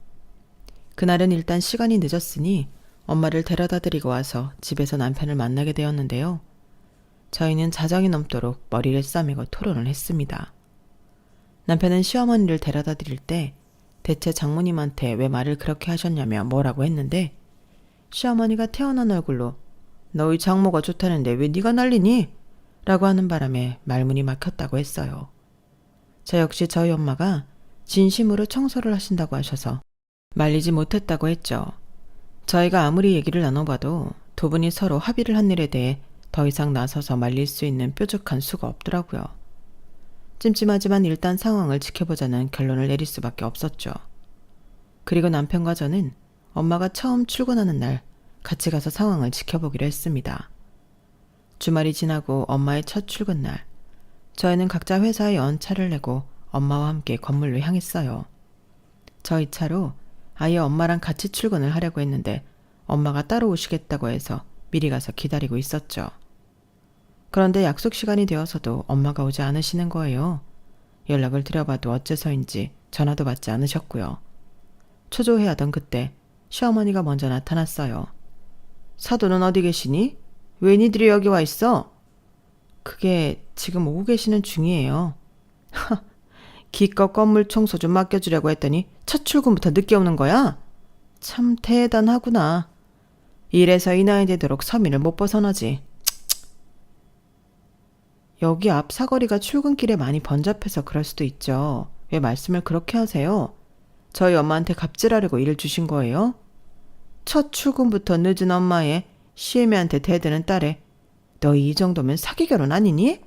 그날은 일단 시간이 늦었으니 엄마를 데려다 드리고 와서 집에서 남편을 만나게 되었는데요. 저희는 자정이 넘도록 머리를 싸매고 토론을 했습니다. 남편은 시어머니를 데려다 드릴 때 대체 장모님한테 왜 말을 그렇게 하셨냐며 뭐라고 했는데 시어머니가 태어난 얼굴로 너희 장모가 좋다는데 왜 네가 난리니? 라고 하는 바람에 말문이 막혔다고 했어요. 저 역시 저희 엄마가 진심으로 청소를 하신다고 하셔서 말리지 못했다고 했죠. 저희가 아무리 얘기를 나눠봐도 두 분이 서로 합의를 한 일에 대해 더 이상 나서서 말릴 수 있는 뾰족한 수가 없더라고요. 찜찜하지만 일단 상황을 지켜보자는 결론을 내릴 수밖에 없었죠. 그리고 남편과 저는 엄마가 처음 출근하는 날 같이 가서 상황을 지켜보기로 했습니다. 주말이 지나고 엄마의 첫 출근 날, 저희는 각자 회사에 연차를 내고 엄마와 함께 건물로 향했어요. 저희 차로 아예 엄마랑 같이 출근을 하려고 했는데 엄마가 따로 오시겠다고 해서 미리 가서 기다리고 있었죠. 그런데 약속 시간이 되어서도 엄마가 오지 않으시는 거예요. 연락을 드려봐도 어째서인지 전화도 받지 않으셨고요. 초조해하던 그때 시어머니가 먼저 나타났어요. 사돈은 어디 계시니? 왜 니들이 여기 와 있어? 그게 지금 오고 계시는 중이에요. 기껏 건물 청소 좀 맡겨주려고 했더니 첫 출근부터 늦게 오는 거야? 참 대단하구나. 이래서 이 나이 되도록 서민을 못 벗어나지. 여기 앞 사거리가 출근길에 많이 번잡해서 그럴 수도 있죠. 왜 말씀을 그렇게 하세요? 저희 엄마한테 갑질하려고 일을 주신 거예요? 첫 출근부터 늦은 엄마의 시애미한테 대드는 딸에 너희 이 정도면 사기 결혼 아니니?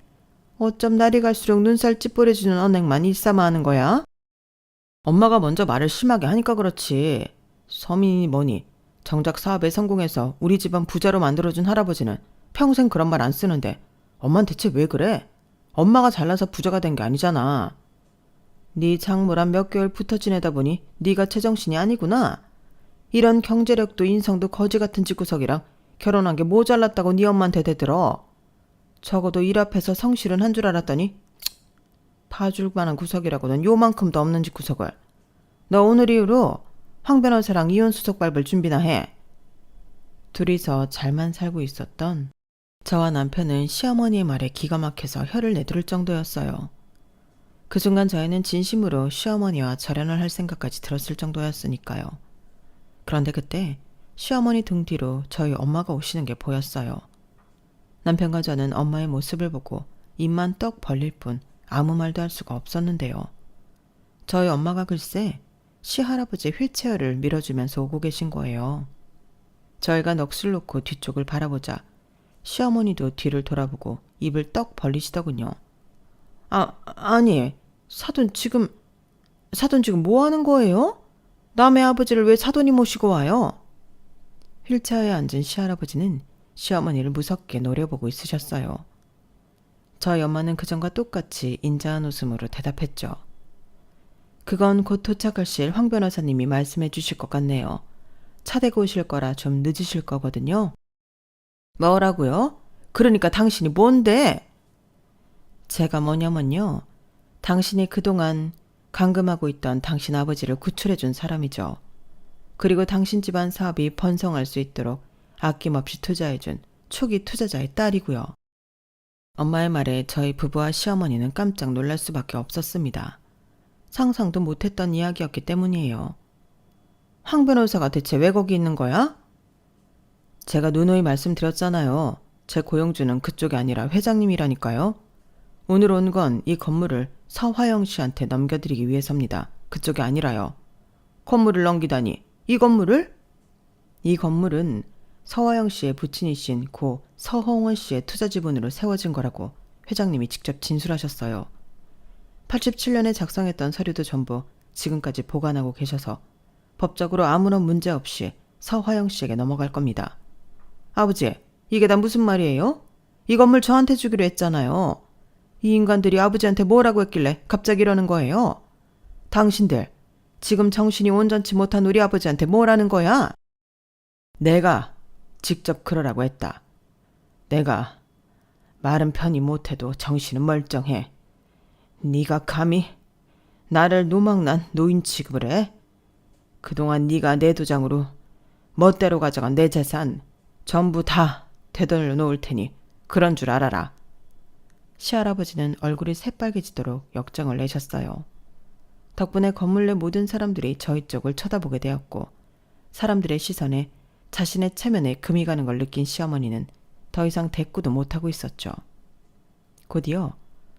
어쩜 날이 갈수록 눈살 찌푸려지는 언행만 일삼아하는 거야? 엄마가 먼저 말을 심하게 하니까 그렇지. 서민이니 뭐니 정작 사업에 성공해서 우리 집안 부자로 만들어준 할아버지는 평생 그런 말 안 쓰는데 엄만 대체 왜 그래? 엄마가 잘나서 부자가 된 게 아니잖아. 네 장모랑 몇 개월 붙어 지내다 보니 네가 제정신이 아니구나. 이런 경제력도 인성도 거지 같은 집구석이랑 결혼한 게 모자랐다고 네 엄마한테 대들어. 적어도 일 앞에서 성실은 한 줄 알았더니 봐줄 만한 구석이라고는 요만큼도 없는 집구석을. 너 오늘 이후로 황 변호사랑 이혼 수속 밟을 준비나 해. 둘이서 잘만 살고 있었던 저와 남편은 시어머니의 말에 기가 막혀서 혀를 내두를 정도였어요. 그 순간 저희는 진심으로 시어머니와 절연을 할 생각까지 들었을 정도였으니까요. 그런데 그때 시어머니 등 뒤로 저희 엄마가 오시는 게 보였어요. 남편과 저는 엄마의 모습을 보고 입만 떡 벌릴 뿐 아무 말도 할 수가 없었는데요. 저희 엄마가 글쎄 시할아버지의 휠체어를 밀어주면서 오고 계신 거예요. 저희가 넋을 놓고 뒤쪽을 바라보자 시어머니도 뒤를 돌아보고 입을 떡 벌리시더군요. 아니, 사돈 지금 뭐 하는 거예요? 남의 아버지를 왜 사돈이 모시고 와요? 휠체어에 앉은 시할아버지는 시어머니를 무섭게 노려보고 있으셨어요. 저희 엄마는 그전과 똑같이 인자한 웃음으로 대답했죠. 그건 곧 도착하실 황 변호사님이 말씀해 주실 것 같네요. 차 대고 오실 거라 좀 늦으실 거거든요. 뭐라고요? 그러니까 당신이 뭔데? 제가 뭐냐면요. 당신이 그동안 감금하고 있던 당신 아버지를 구출해 준 사람이죠. 그리고 당신 집안 사업이 번성할 수 있도록 아낌없이 투자해준 초기 투자자의 딸이고요. 엄마의 말에 저희 부부와 시어머니는 깜짝 놀랄 수밖에 없었습니다. 상상도 못했던 이야기였기 때문이에요. 황 변호사가 대체 왜 거기 있는 거야? 제가 누누이 말씀드렸잖아요. 제 고용주는 그쪽이 아니라 회장님이라니까요. 오늘 온 건 이 건물을 서화영 씨한테 넘겨드리기 위해서입니다. 그쪽이 아니라요. 건물을 넘기다니. 이 건물을? 이 건물은 서화영 씨의 부친이신 고 서홍원 씨의 투자 지분으로 세워진 거라고 회장님이 직접 진술하셨어요. 87년에 작성했던 서류도 전부 지금까지 보관하고 계셔서 법적으로 아무런 문제 없이 서화영 씨에게 넘어갈 겁니다. 아버지, 이게 다 무슨 말이에요? 이 건물 저한테 주기로 했잖아요. 이 인간들이 아버지한테 뭐라고 했길래 갑자기 이러는 거예요? 당신들, 지금 정신이 온전치 못한 우리 아버지한테 뭐라는 거야? 내가 직접 그러라고 했다. 내가 말은 편히 못해도 정신은 멀쩡해. 네가 감히 나를 노망난 노인 취급을 해? 그동안 네가 내 도장으로 멋대로 가져간 내 재산 전부 다 되돌려 놓을 테니 그런 줄 알아라. 시할아버지는 얼굴이 새빨개지도록 역정을 내셨어요. 덕분에 건물 내 모든 사람들이 저희 쪽을 쳐다보게 되었고 사람들의 시선에 자신의 체면에 금이 가는 걸 느낀 시어머니는 더 이상 대꾸도 못하고 있었죠. 곧이어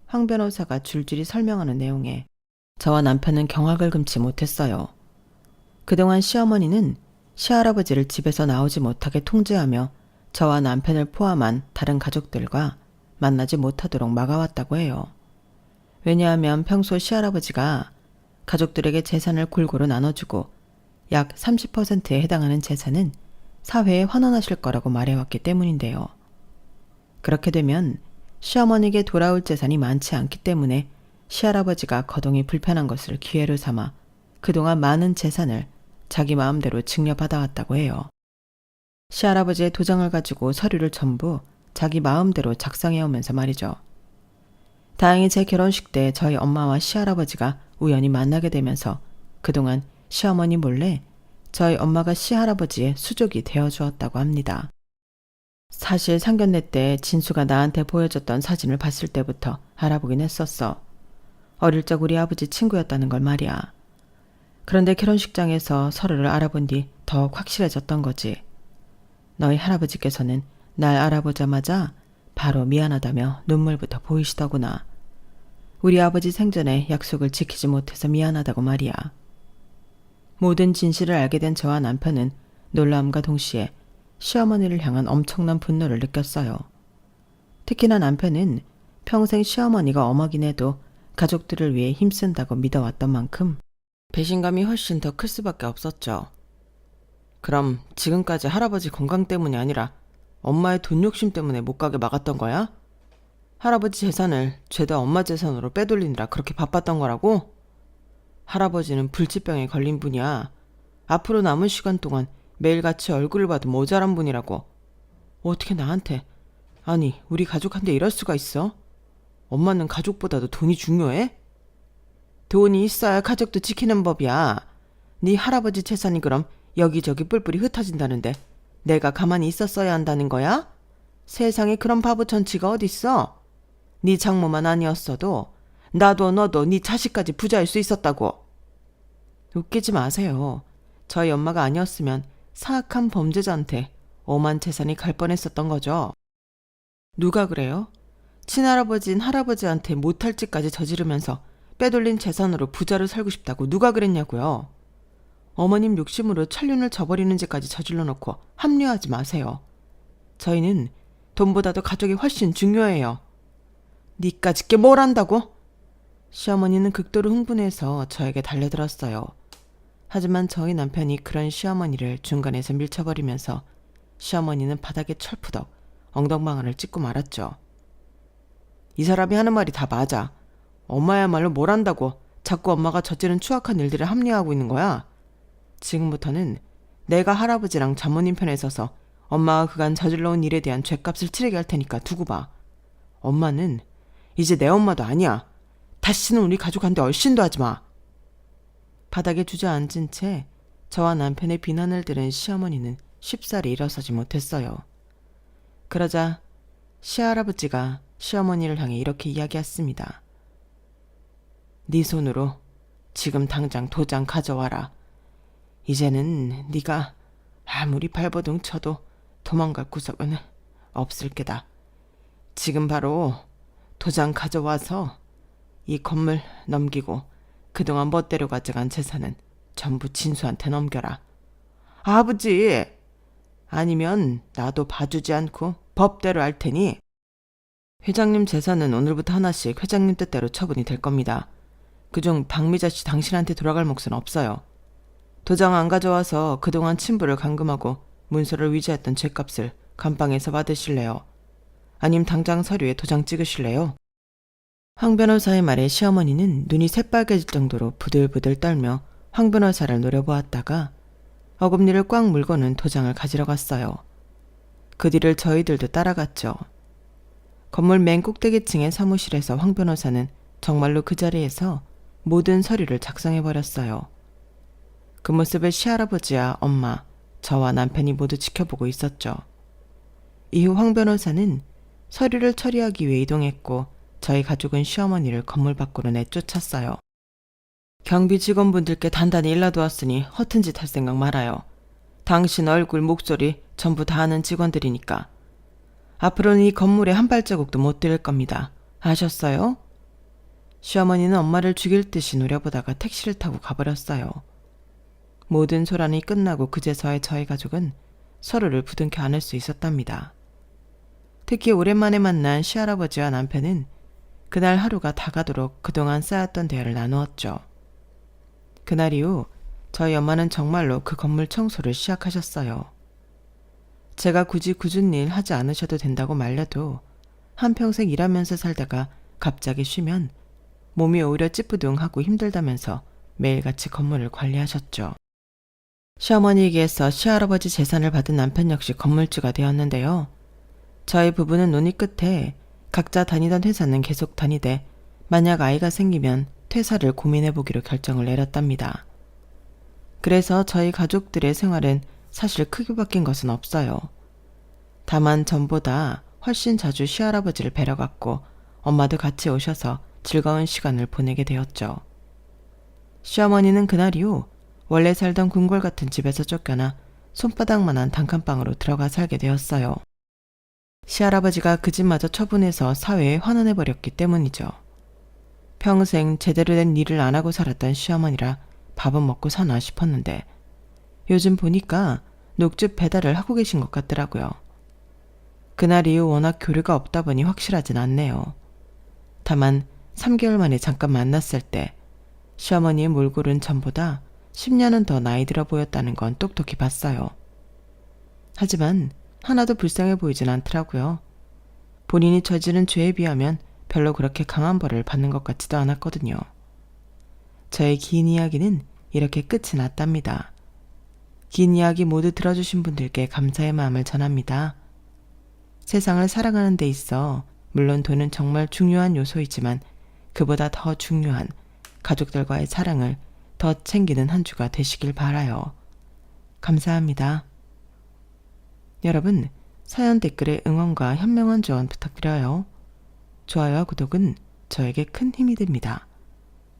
황 변호사가 줄줄이 설명하는 내용에 저와 남편은 경악을 금치 못했어요. 그동안 시어머니는 시할아버지를 집에서 나오지 못하게 통제하며 저와 남편을 포함한 다른 가족들과 만나지 못하도록 막아왔다고 해요. 왜냐하면 평소 시할아버지가 가족들에게 재산을 골고루 나눠주고 약 30%에 해당하는 재산은 사회에 환원하실 거라고 말해왔기 때문인데요. 그렇게 되면 시어머니에게 돌아올 재산이 많지 않기 때문에 시할아버지가 거동이 불편한 것을 기회로 삼아 그동안 많은 재산을 자기 마음대로 증여받아왔다고 해요. 시할아버지의 도장을 가지고 서류를 전부 자기 마음대로 작성해오면서 말이죠. 다행히 제 결혼식 때 저희 엄마와 시할아버지가 우연히 만나게 되면서 그동안 시어머니 몰래 저희 엄마가 시할아버지의 수족이 되어주었다고 합니다. 사실 상견례 때 진수가 나한테 보여줬던 사진을 봤을 때부터 알아보긴 했었어. 어릴 적 우리 아버지 친구였다는 걸 말이야. 그런데 결혼식장에서 서로를 알아본 뒤 더욱 확실해졌던 거지. 너희 할아버지께서는 날 알아보자마자 바로 미안하다며 눈물부터 보이시더구나. 우리 아버지 생전에 약속을 지키지 못해서 미안하다고 말이야. 모든 진실을 알게 된 저와 남편은 놀라움과 동시에 시어머니를 향한 엄청난 분노를 느꼈어요. 특히나 남편은 평생 시어머니가 엄하긴 해도 가족들을 위해 힘쓴다고 믿어왔던 만큼 배신감이 훨씬 더 클 수밖에 없었죠. 그럼 지금까지 할아버지 건강 때문이 아니라 엄마의 돈 욕심 때문에 못 가게 막았던 거야? 할아버지 재산을 죄다 엄마 재산으로 빼돌리느라 그렇게 바빴던 거라고? 할아버지는 불치병에 걸린 분이야. 앞으로 남은 시간 동안 매일같이 얼굴을 봐도 모자란 분이라고. 어떻게 나한테, 아니 우리 가족한테 이럴 수가 있어? 엄마는 가족보다도 돈이 중요해? 돈이 있어야 가족도 지키는 법이야. 네 할아버지 재산이 그럼 여기저기 뿔뿔이 흩어진다는데 내가 가만히 있었어야 한다는 거야? 세상에 그런 바보 천치가 어딨어? 네 장모만 아니었어도 나도 너도 네 자식까지 부자일 수 있었다고. 웃기지 마세요. 저희 엄마가 아니었으면 사악한 범죄자한테 엄한 재산이 갈 뻔했었던 거죠. 누가 그래요? 친할아버지인 할아버지한테 못할 짓까지 저지르면서 빼돌린 재산으로 부자로 살고 싶다고 누가 그랬냐고요. 어머님 욕심으로 천륜을 저버리는 짓까지 저질러 놓고 합리화하지 마세요. 저희는 돈보다도 가족이 훨씬 중요해요. 니까짓 게 뭘 안다고? 시어머니는 극도로 흥분해서 저에게 달려들었어요. 하지만 저희 남편이 그런 시어머니를 중간에서 밀쳐버리면서 시어머니는 바닥에 철푸덕 엉덩방아를 찍고 말았죠. 이 사람이 하는 말이 다 맞아. 엄마야말로 뭘 안다고 자꾸 엄마가 저지른 추악한 일들을 합리화하고 있는 거야. 지금부터는 내가 할아버지랑 장모님 편에 서서 엄마가 그간 저질러온 일에 대한 죗값을 치르게 할 테니까 두고 봐. 엄마는 이제 내 엄마도 아니야. 다시는 우리 가족한테 얼씬도 하지 마. 바닥에 주저앉은 채 저와 남편의 비난을 들은 시어머니는 쉽사리 일어서지 못했어요. 그러자 시할아버지가 시어머니를 향해 이렇게 이야기했습니다. 네 손으로 지금 당장 도장 가져와라. 이제는 네가 아무리 발버둥 쳐도 도망갈 구석은 없을 게다. 지금 바로 도장 가져와서 이 건물 넘기고 그동안 멋대로 가져간 재산은 전부 진수한테 넘겨라. 아버지! 아니면 나도 봐주지 않고 법대로 할 테니. 회장님 재산은 오늘부터 하나씩 회장님 뜻대로 처분이 될 겁니다. 그중 박미자 씨 당신한테 돌아갈 몫은 없어요. 도장 안 가져와서 그동안 친부를 감금하고 문서를 위조했던 죗값을 감방에서 받으실래요? 아님 당장 서류에 도장 찍으실래요? 황 변호사의 말에 시어머니는 눈이 새빨개질 정도로 부들부들 떨며 황 변호사를 노려보았다가 어금니를 꽉 물고는 도장을 가지러 갔어요. 그 뒤를 저희들도 따라갔죠. 건물 맨 꼭대기층의 사무실에서 황 변호사는 정말로 그 자리에서 모든 서류를 작성해버렸어요. 그 모습을 시할아버지와 엄마, 저와 남편이 모두 지켜보고 있었죠. 이후 황 변호사는 서류를 처리하기 위해 이동했고 저희 가족은 시어머니를 건물 밖으로 내쫓았어요. 경비 직원분들께 단단히 일러두었으니 허튼 짓 할 생각 말아요. 당신 얼굴, 목소리 전부 다 아는 직원들이니까. 앞으로는 이 건물에 한 발자국도 못 들일 겁니다. 아셨어요? 시어머니는 엄마를 죽일 듯이 노려보다가 택시를 타고 가버렸어요. 모든 소란이 끝나고 그제서야 저희 가족은 서로를 부둥켜 안을 수 있었답니다. 특히 오랜만에 만난 시할아버지와 남편은 그날 하루가 다 가도록 그동안 쌓였던 대화를 나누었죠. 그날 이후 저희 엄마는 정말로 그 건물 청소를 시작하셨어요. 제가 굳이 굳은 일 하지 않으셔도 된다고 말려도 한평생 일하면서 살다가 갑자기 쉬면 몸이 오히려 찌뿌둥하고 힘들다면서 매일같이 건물을 관리하셨죠. 시어머니에게서 시할아버지 재산을 받은 남편 역시 건물주가 되었는데요. 저희 부부는 논의 끝에 각자 다니던 회사는 계속 다니되 만약 아이가 생기면 퇴사를 고민해보기로 결정을 내렸답니다. 그래서 저희 가족들의 생활은 사실 크게 바뀐 것은 없어요. 다만 전보다 훨씬 자주 시할아버지를 뵈러 갔고 엄마도 같이 오셔서 즐거운 시간을 보내게 되었죠. 시어머니는 그날 이후 원래 살던 궁궐 같은 집에서 쫓겨나 손바닥만한 단칸방으로 들어가 살게 되었어요. 시할아버지가 그 집마저 처분해서 사회에 환원해버렸기 때문이죠. 평생 제대로 된 일을 안 하고 살았던 시어머니라 밥은 먹고 사나 싶었는데 요즘 보니까 녹즙 배달을 하고 계신 것 같더라고요. 그날 이후 워낙 교류가 없다 보니 확실하진 않네요. 다만 3개월 만에 잠깐 만났을 때 시어머니의 몰골은 전보다 10년은 더 나이 들어 보였다는 건 똑똑히 봤어요. 하지만 하나도 불쌍해 보이진 않더라고요. 본인이 저지른 죄에 비하면 별로 그렇게 강한 벌을 받는 것 같지도 않았거든요. 저의 긴 이야기는 이렇게 끝이 났답니다. 긴 이야기 모두 들어주신 분들께 감사의 마음을 전합니다. 세상을 살아가는 데 있어 물론 돈은 정말 중요한 요소이지만 그보다 더 중요한 가족들과의 사랑을 더 챙기는 한 주가 되시길 바라요. 감사합니다. 여러분, 사연 댓글에 응원과 현명한 조언 부탁드려요. 좋아요와 구독은 저에게 큰 힘이 됩니다.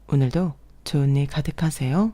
오늘도 좋은 일 가득하세요.